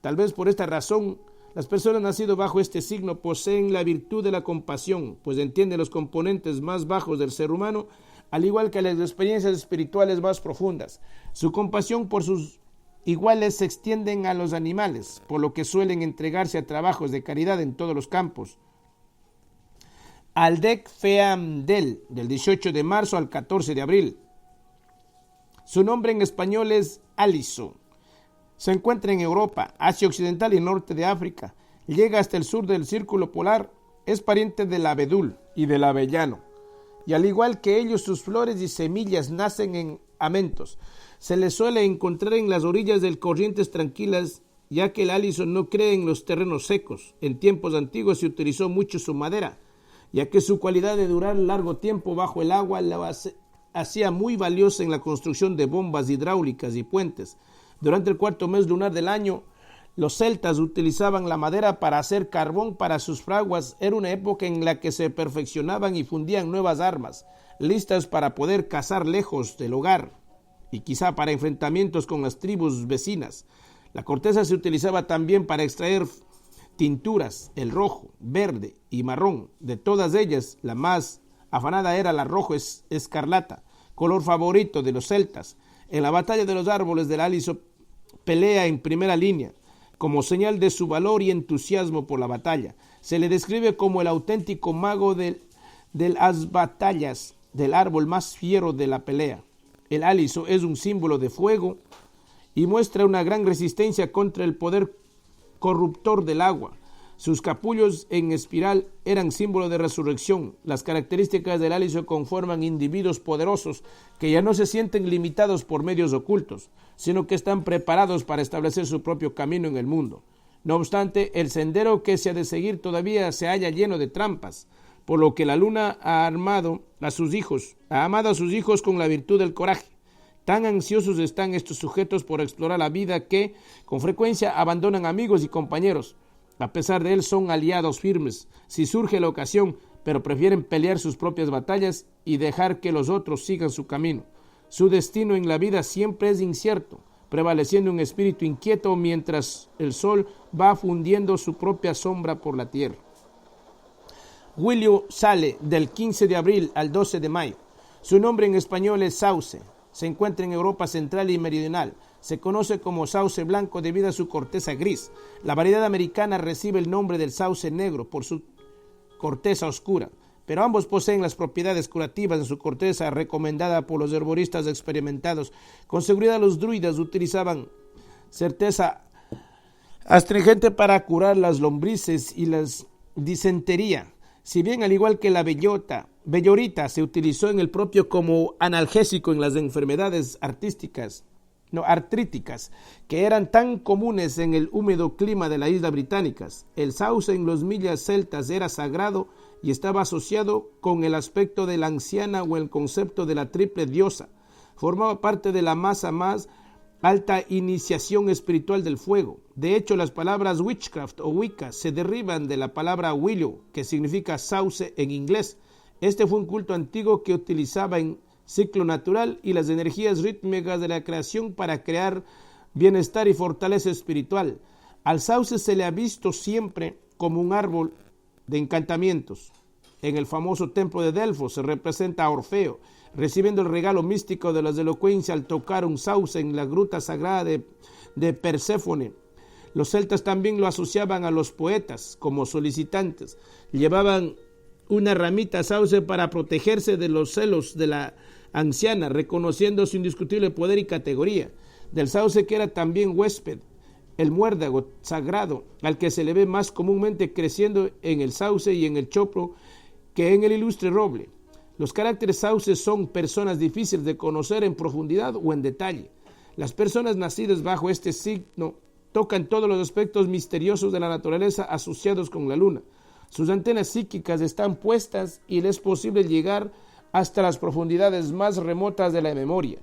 Tal vez por esta razón, las personas nacidas bajo este signo poseen la virtud de la compasión, pues entienden los componentes más bajos del ser humano, al igual que las experiencias espirituales más profundas. Su compasión por sus iguales se extienden a los animales, por lo que suelen entregarse a trabajos de caridad en todos los campos. Aldec Feamdel, del 18 de marzo al 14 de abril. Su nombre en español es aliso. Se encuentra en Europa, Asia Occidental y norte de África. Llega hasta el sur del Círculo Polar. Es pariente del abedul y del avellano. Y al igual que ellos, sus flores y semillas nacen en amentos. Se les suele encontrar en las orillas de corrientes tranquilas, ya que el aliso no crece en los terrenos secos. En tiempos antiguos se utilizó mucho su madera, ya que su cualidad de durar largo tiempo bajo el agua la hacía muy valiosa en la construcción de bombas hidráulicas y puentes. Durante el cuarto mes lunar del año, los celtas utilizaban la madera para hacer carbón para sus fraguas. Era una época en la que se perfeccionaban y fundían nuevas armas, listas para poder cazar lejos del hogar y quizá para enfrentamientos con las tribus vecinas. La corteza se utilizaba también para extraer tinturas, el rojo, verde y marrón. De todas ellas, la más afanada era la rojo escarlata, color favorito de los celtas. En la batalla de los árboles del aliso pelea en primera línea, como señal de su valor y entusiasmo por la batalla. Se le describe como el auténtico mago de las batallas, del árbol más fiero de la pelea. El aliso es un símbolo de fuego y muestra una gran resistencia contra el poder corruptor del agua. Sus capullos en espiral eran símbolo de resurrección. Las características del aliso conforman individuos poderosos que ya no se sienten limitados por medios ocultos, sino que están preparados para establecer su propio camino en el mundo. No obstante, el sendero que se ha de seguir todavía se halla lleno de trampas, por lo que la luna ha amado a sus hijos con la virtud del coraje. Tan ansiosos están estos sujetos por explorar la vida que, con frecuencia, abandonan amigos y compañeros. A pesar de él, son aliados firmes si surge la ocasión, pero prefieren pelear sus propias batallas y dejar que los otros sigan su camino. Su destino en la vida siempre es incierto, prevaleciendo un espíritu inquieto mientras el sol va fundiendo su propia sombra por la tierra. William sale del 15 de abril al 12 de mayo. Su nombre en español es sauce. Se encuentra en Europa central y meridional. Se conoce como sauce blanco debido a su corteza gris. La variedad americana recibe el nombre del sauce negro por su corteza oscura, pero ambos poseen las propiedades curativas de su corteza recomendada por los herboristas experimentados. Con seguridad los druidas utilizaban certeza astringente para curar las lombrices y la disentería. Si bien al igual que la bellorita se utilizó en el propio como analgésico en las enfermedades artríticas, que eran tan comunes en el húmedo clima de las islas británicas, el sauce en los millas celtas era sagrado y estaba asociado con el aspecto de la anciana o el concepto de la triple diosa. Formaba parte de la más alta iniciación espiritual del fuego. De hecho, las palabras witchcraft o Wicca se derivan de la palabra willow, que significa sauce en inglés. Este fue un culto antiguo que utilizaba en ciclo natural y las energías rítmicas de la creación para crear bienestar y fortaleza espiritual. Al sauce se le ha visto siempre como un árbol de encantamientos. En el famoso templo de Delfos se representa a Orfeo, recibiendo el regalo místico de la elocuencia al tocar un sauce en la gruta sagrada de Perséfone. Los celtas también lo asociaban a los poetas como solicitantes. Llevaban una ramita sauce para protegerse de los celos de la anciana, reconociendo su indiscutible poder y categoría. Del sauce, que era también huésped, el muérdago sagrado, al que se le ve más comúnmente creciendo en el sauce y en el choplo que en el ilustre roble. Los caracteres sauces son personas difíciles de conocer en profundidad o en detalle. Las personas nacidas bajo este signo tocan todos los aspectos misteriosos de la naturaleza asociados con la luna. Sus antenas psíquicas están puestas y les es posible llegar hasta las profundidades más remotas de la memoria.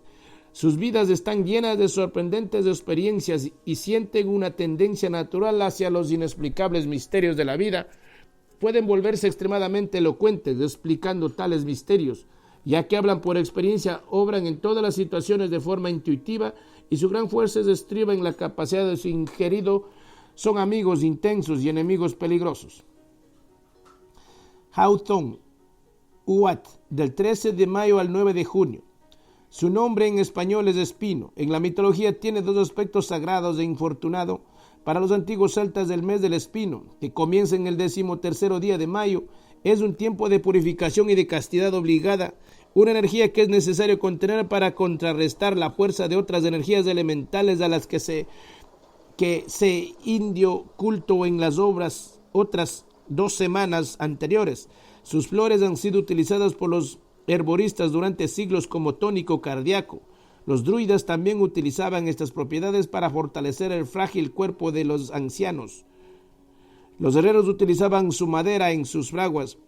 Sus vidas están llenas de sorprendentes experiencias y sienten una tendencia natural hacia los inexplicables misterios de la vida. Pueden volverse extremadamente elocuentes explicando tales misterios, ya que hablan por experiencia, obran en todas las situaciones de forma intuitiva y su gran fuerza se estriba en la capacidad de su ingerido. Son amigos intensos y enemigos peligrosos. Hawthorne, Uat, del 13 de mayo al 9 de junio. Su nombre en español es espino. En la mitología tiene dos aspectos sagrados de infortunado. Para los antiguos celtas, el mes del espino, que comienza en el 13º día de mayo, es un tiempo de purificación y de castidad obligada, una energía que es necesario contener para contrarrestar la fuerza de otras energías elementales a las que se indio culto en las obras otras 2 semanas anteriores. Sus flores han sido utilizadas por los herboristas durante siglos como tónico cardíaco. Los druidas también utilizaban estas propiedades para fortalecer el frágil cuerpo de los ancianos. Los herreros utilizaban su madera en sus fraguas,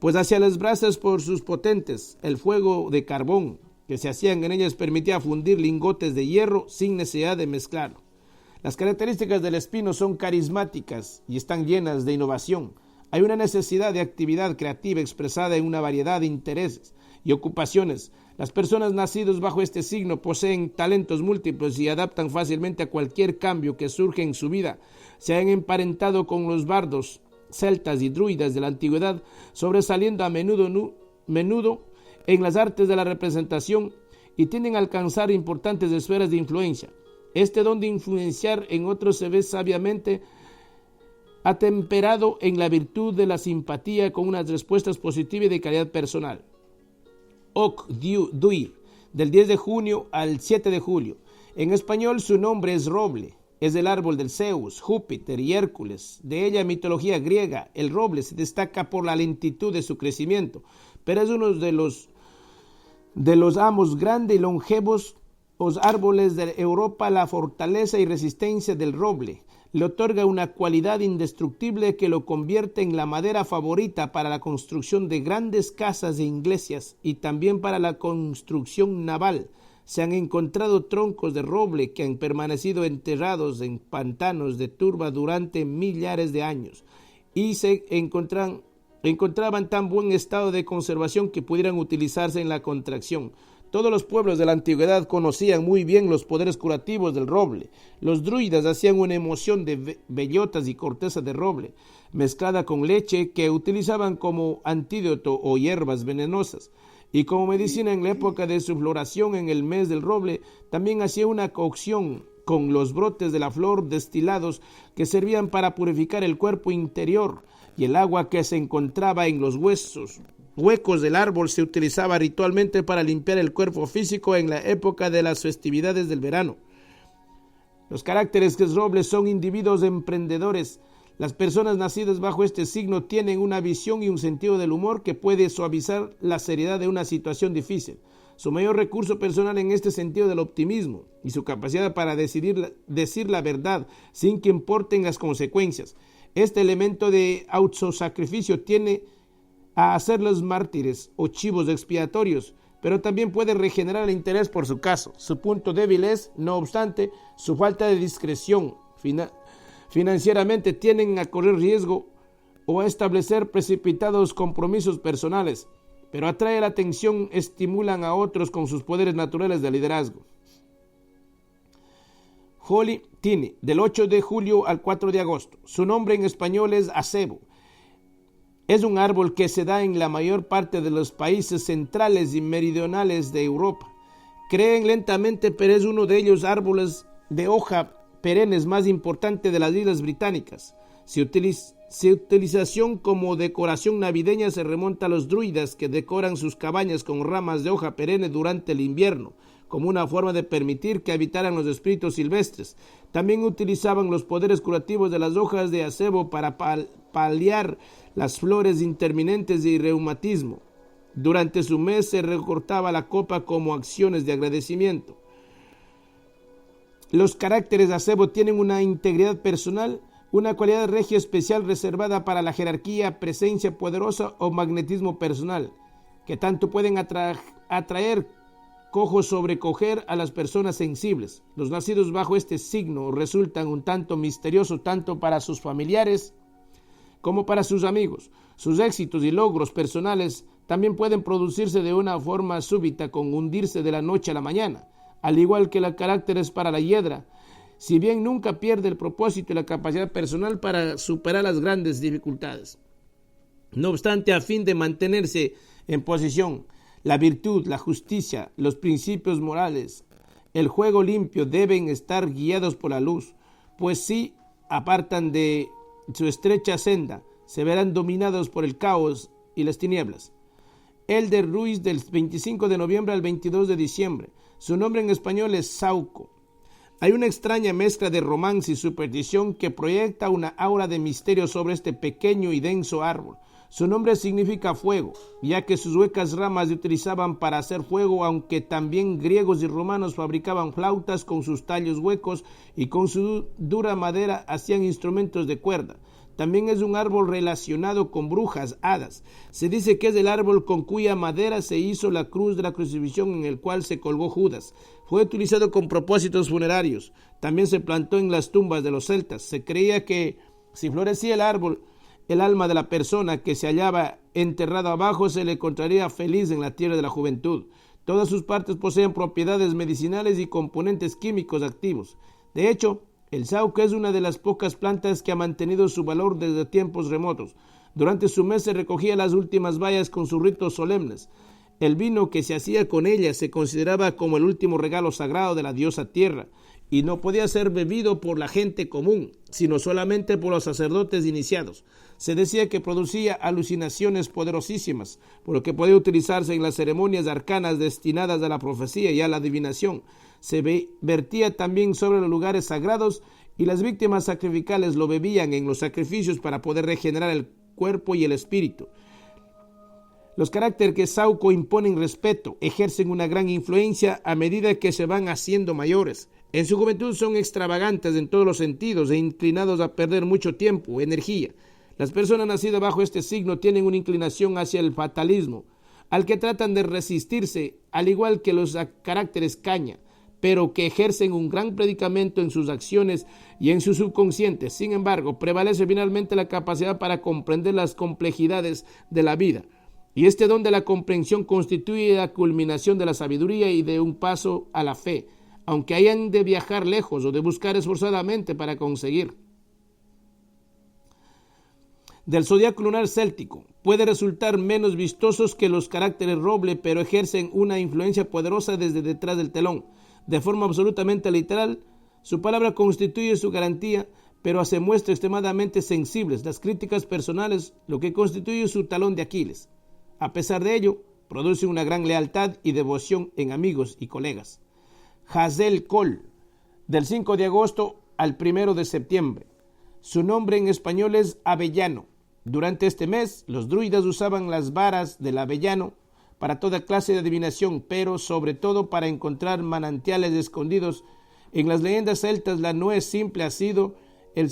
pues hacia las brasas por sus potentes. El fuego de carbón que se hacían en ellas permitía fundir lingotes de hierro sin necesidad de mezclarlo. Las características del espino son carismáticas y están llenas de innovación. Hay una necesidad de actividad creativa expresada en una variedad de intereses y ocupaciones. Las personas nacidas bajo este signo poseen talentos múltiples y adaptan fácilmente a cualquier cambio que surge en su vida. Se han emparentado con los bardos, celtas y druidas de la antigüedad, sobresaliendo a menudo en las artes de la representación y tienden a alcanzar importantes esferas de influencia. Este don de influenciar en otros se ve sabiamente atemperado en la virtud de la simpatía con unas respuestas positivas y de calidad personal. Oc Duir, del 10 de junio al 7 de julio. En español su nombre es roble, es el árbol del Zeus, Júpiter y Hércules. De ella mitología griega, el roble se destaca por la lentitud de su crecimiento, pero es uno de los amos grandes y longevos los árboles de Europa. La fortaleza y resistencia del roble le otorga una cualidad indestructible que lo convierte en la madera favorita para la construcción de grandes casas e iglesias y también para la construcción naval. Se han encontrado troncos de roble que han permanecido enterrados en pantanos de turba durante millares de años y se encontraban tan buen estado de conservación que pudieran utilizarse en la contracción. Todos los pueblos de la antigüedad conocían muy bien los poderes curativos del roble. Los druidas hacían una emulsión de bellotas y corteza de roble, mezclada con leche, que utilizaban como antídoto o hierbas venenosas. Y como medicina en la época de su floración en el mes del roble, también hacía una cocción con los brotes de la flor destilados que servían para purificar el cuerpo interior, y el agua que se encontraba en los huecos del árbol se utilizaba ritualmente para limpiar el cuerpo físico en la época de las festividades del verano. Los caracteres del roble son individuos emprendedores. Las personas nacidas bajo este signo tienen una visión y un sentido del humor que puede suavizar la seriedad de una situación difícil. Su mayor recurso personal en este sentido del optimismo y su capacidad para decir la verdad sin que importen las consecuencias. Este elemento de autosacrificio tiene a hacerlos mártires o chivos expiatorios, pero también puede regenerar el interés por su caso. Su punto débil es, no obstante, su falta de discreción. Financieramente tienden a correr riesgo o a establecer precipitados compromisos personales, pero atrae la atención, estimulan a otros con sus poderes naturales de liderazgo. Holly tiene del 8 de julio al 4 de agosto. Su nombre en español es acebo. Es un árbol que se da en la mayor parte de los países centrales y meridionales de Europa. Crecen lentamente, pero es uno de ellos árboles de hoja perennes más importante de las Islas Británicas. Su utilización como decoración navideña se remonta a los druidas que decoran sus cabañas con ramas de hoja perenne durante el invierno, como una forma de permitir que habitaran los espíritus silvestres. También utilizaban los poderes curativos de las hojas de acebo para paliar las flores intermitentes y reumatismo. Durante su mes se recortaba la copa como acciones de agradecimiento. Los caracteres de acebo tienen una integridad personal, una cualidad regia especial reservada para la jerarquía, presencia poderosa o magnetismo personal, que tanto pueden atraer cojo sobrecoger a las personas sensibles. Los nacidos bajo este signo resultan un tanto misteriosos tanto para sus familiares como para sus amigos. Sus éxitos y logros personales también pueden producirse de una forma súbita, con hundirse de la noche a la mañana, al igual que los caracteres para la hiedra, si bien nunca pierde el propósito y la capacidad personal para superar las grandes dificultades. No obstante, a fin de mantenerse en posición, la virtud, la justicia, los principios morales, el juego limpio deben estar guiados por la luz, pues si apartan de su estrecha senda, se verán dominados por el caos y las tinieblas. Elder Ruiz, del 25 de noviembre al 22 de diciembre. Su nombre en español es Sauco. Hay una extraña mezcla de romance y superstición que proyecta una aura de misterio sobre este pequeño y denso árbol. Su nombre significa fuego, ya que sus huecas ramas se utilizaban para hacer fuego, aunque también griegos y romanos fabricaban flautas con sus tallos huecos y con su dura madera hacían instrumentos de cuerda. También es un árbol relacionado con brujas, hadas. Se dice que es el árbol con cuya madera se hizo la cruz de la crucifixión en el cual se colgó Judas. Fue utilizado con propósitos funerarios. También se plantó en las tumbas de los celtas. Se creía que si florecía el árbol, el alma de la persona que se hallaba enterrada abajo se le encontraría feliz en la tierra de la juventud. Todas sus partes poseen propiedades medicinales y componentes químicos activos. De hecho, el sauco es una de las pocas plantas que ha mantenido su valor desde tiempos remotos. Durante su mes se recogía las últimas bayas con sus ritos solemnes. El vino que se hacía con ella se consideraba como el último regalo sagrado de la diosa tierra, y no podía ser bebido por la gente común, sino solamente por los sacerdotes iniciados. Se decía que producía alucinaciones poderosísimas, por lo que podía utilizarse en las ceremonias arcanas destinadas a la profecía y a la adivinación. Se vertía también sobre los lugares sagrados y las víctimas sacrificales lo bebían en los sacrificios para poder regenerar el cuerpo y el espíritu. Los caracteres que Sauco imponen respeto, ejercen una gran influencia a medida que se van haciendo mayores. En su juventud son extravagantes en todos los sentidos e inclinados a perder mucho tiempo, energía. Las personas nacidas bajo este signo tienen una inclinación hacia el fatalismo, al que tratan de resistirse, al igual que los caracteres caña, pero que ejercen un gran predicamento en sus acciones y en su subconsciente. Sin embargo, prevalece finalmente la capacidad para comprender las complejidades de la vida. Y este don de la comprensión constituye la culminación de la sabiduría y de un paso a la fe, aunque hayan de viajar lejos o de buscar esforzadamente para conseguir. Del zodiaco lunar céltico, puede resultar menos vistosos que los caracteres roble, pero ejercen una influencia poderosa desde detrás del telón. De forma absolutamente literal, su palabra constituye su garantía, pero se muestra extremadamente sensibles las críticas personales, lo que constituye su talón de Aquiles. A pesar de ello, produce una gran lealtad y devoción en amigos y colegas. Hazel Cole, del 5 de agosto al 1 de septiembre. Su nombre en español es avellano. Durante este mes, los druidas usaban las varas del avellano para toda clase de adivinación, pero sobre todo para encontrar manantiales escondidos. En las leyendas celtas, la nuez simple ha sido el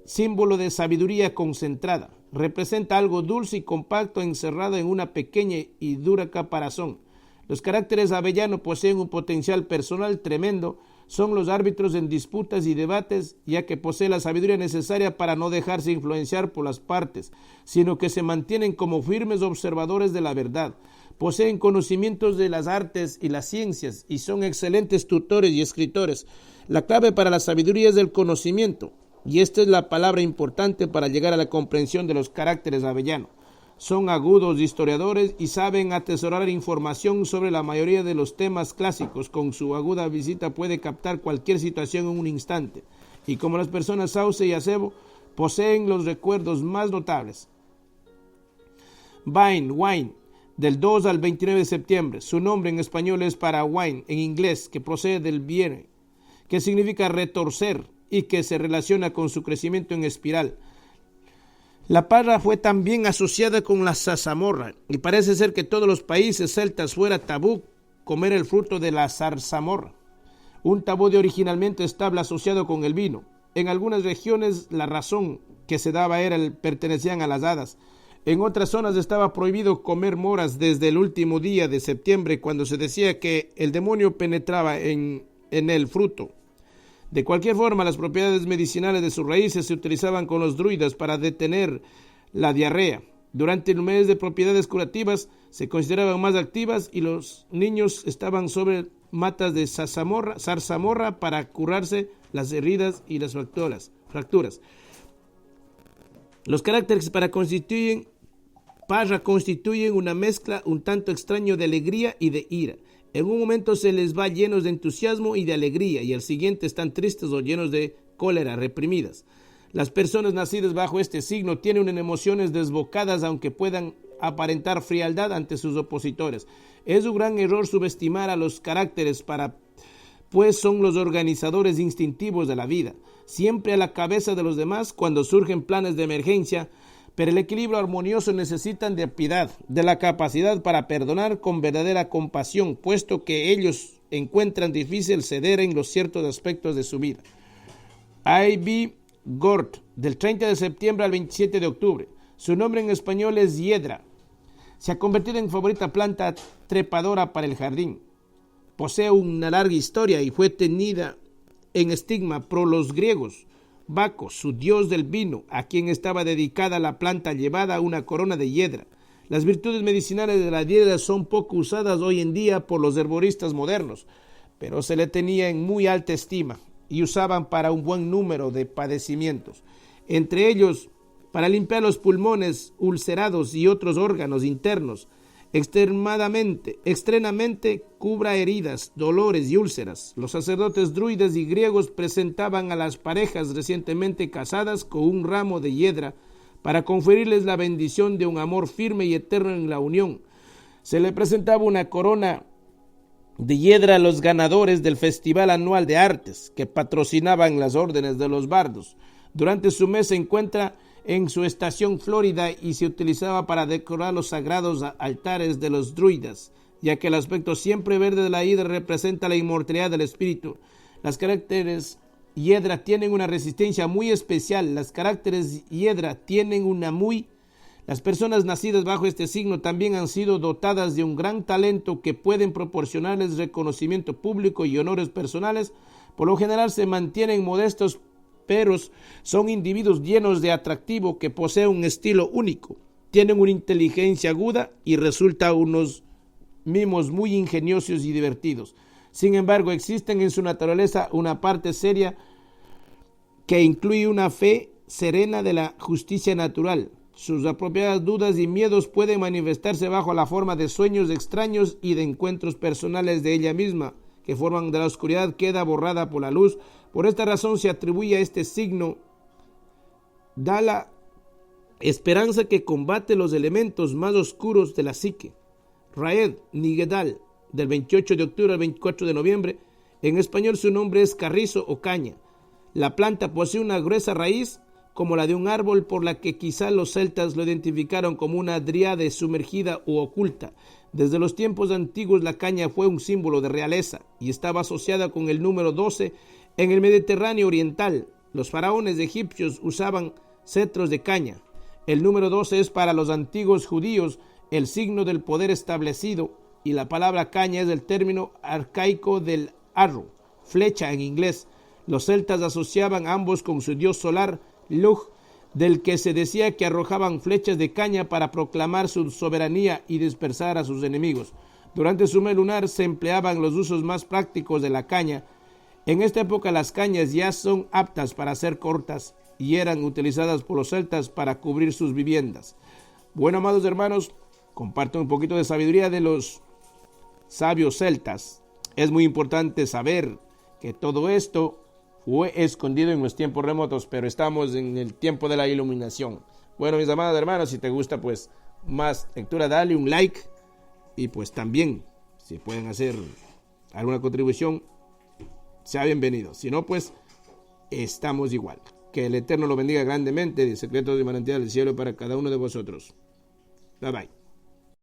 símbolo de sabiduría concentrada. Representa algo dulce y compacto encerrado en una pequeña y dura caparazón. Los caracteres avellano poseen un potencial personal tremendo, son los árbitros en disputas y debates, ya que poseen la sabiduría necesaria para no dejarse influenciar por las partes, sino que se mantienen como firmes observadores de la verdad. Poseen conocimientos de las artes y las ciencias y son excelentes tutores y escritores. La clave para la sabiduría es el conocimiento, y esta es la palabra importante para llegar a la comprensión de los caracteres avellano. Son agudos historiadores y saben atesorar información sobre la mayoría de los temas clásicos. Con su aguda visita puede captar cualquier situación en un instante. Y como las personas Sauce y Acebo, poseen los recuerdos más notables. Wine, del 2 al 29 de septiembre. Su nombre en español es para wine, en inglés, que procede del viene, que significa retorcer y que se relaciona con su crecimiento en espiral. La parra fue también asociada con la zarzamorra y parece ser que todos los países celtas fuera tabú comer el fruto de la zarzamorra. Un tabú de originalmente estable asociado con el vino. En algunas regiones la razón que se daba era el pertenecían a las hadas. En otras zonas estaba prohibido comer moras desde el último día de septiembre, cuando se decía que el demonio penetraba en el fruto. De cualquier forma, las propiedades medicinales de sus raíces se utilizaban con los druidas para detener la diarrea. Durante el mes de propiedades curativas se consideraban más activas y los niños estaban sobre matas de zarzamorra para curarse las heridas y las fracturas. Los caracteres parra constituyen una mezcla un tanto extraña de alegría y de ira. En un momento se les va llenos de entusiasmo y de alegría, y al siguiente están tristes o llenos de cólera, reprimidas. Las personas nacidas bajo este signo tienen emociones desbocadas, aunque puedan aparentar frialdad ante sus opositores. Es un gran error subestimar a los caracteres pues son los organizadores instintivos de la vida, siempre a la cabeza de los demás cuando surgen planes de emergencia. Pero el equilibrio armonioso necesitan de piedad, de la capacidad para perdonar con verdadera compasión, puesto que ellos encuentran difícil ceder en los ciertos aspectos de su vida. I.B. Gort, del 30 de septiembre al 27 de octubre. Su nombre en español es hiedra. Se ha convertido en favorita planta trepadora para el jardín. Posee una larga historia y fue tenida en estigma por los griegos. Baco, su dios del vino, a quien estaba dedicada la planta llevada una corona de hiedra. Las virtudes medicinales de la hiedra son poco usadas hoy en día por los herboristas modernos, pero se le tenía en muy alta estima y usaban para un buen número de padecimientos, entre ellos para limpiar los pulmones ulcerados y otros órganos internos. Extremadamente cubra heridas, dolores y úlceras. Los sacerdotes druidas y griegos presentaban a las parejas recientemente casadas con un ramo de hiedra para conferirles la bendición de un amor firme y eterno en la unión. Se le presentaba una corona de hiedra a los ganadores del Festival Anual de Artes, que patrocinaban las órdenes de los bardos. Durante su mes se encuentra en su estación florida y se utilizaba para decorar los sagrados altares de los druidas, ya que el aspecto siempre verde de la hiedra representa la inmortalidad del espíritu. Las caracteres hiedra tienen una resistencia muy especial. Las personas nacidas bajo este signo también han sido dotadas de un gran talento que pueden proporcionarles reconocimiento público y honores personales. Por lo general se mantienen modestos, pero son individuos llenos de atractivo que poseen un estilo único, tienen una inteligencia aguda y resultan unos mimos muy ingeniosos y divertidos. Sin embargo, existen en su naturaleza una parte seria que incluye una fe serena de la justicia natural. Sus apropiadas dudas y miedos pueden manifestarse bajo la forma de sueños extraños y de encuentros personales de ella misma, que forman de la oscuridad queda borrada por la luz. Por esta razón se atribuye a este signo da la esperanza que combate los elementos más oscuros de la psique. Raed Nigedal, del 28 de octubre al 24 de noviembre. En español su nombre es carrizo o caña. La planta posee una gruesa raíz como la de un árbol, por la que quizá los celtas lo identificaron como una dríade sumergida u oculta. Desde los tiempos antiguos la caña fue un símbolo de realeza y estaba asociada con el número 12 en el Mediterráneo oriental. Los faraones egipcios usaban cetros de caña. El número 12 es para los antiguos judíos el signo del poder establecido, y la palabra caña es el término arcaico del arrow, flecha en inglés. Los celtas asociaban ambos con su dios solar, Lugh, del que se decía que arrojaban flechas de caña para proclamar su soberanía y dispersar a sus enemigos. Durante su mes lunar se empleaban los usos más prácticos de la caña. En esta época las cañas ya son aptas para ser cortas y eran utilizadas por los celtas para cubrir sus viviendas. Bueno, amados hermanos, comparto un poquito de sabiduría de los sabios celtas. Es muy importante saber que todo esto fue escondido en los tiempos remotos, pero estamos en el tiempo de la iluminación. Bueno, mis amados hermanos, si te gusta pues más lectura, dale un like, y pues también si pueden hacer alguna contribución, sea bienvenido. Si no, pues estamos igual. Que el Eterno lo bendiga grandemente, de secretos y manantiales del cielo para cada uno de vosotros. Bye bye.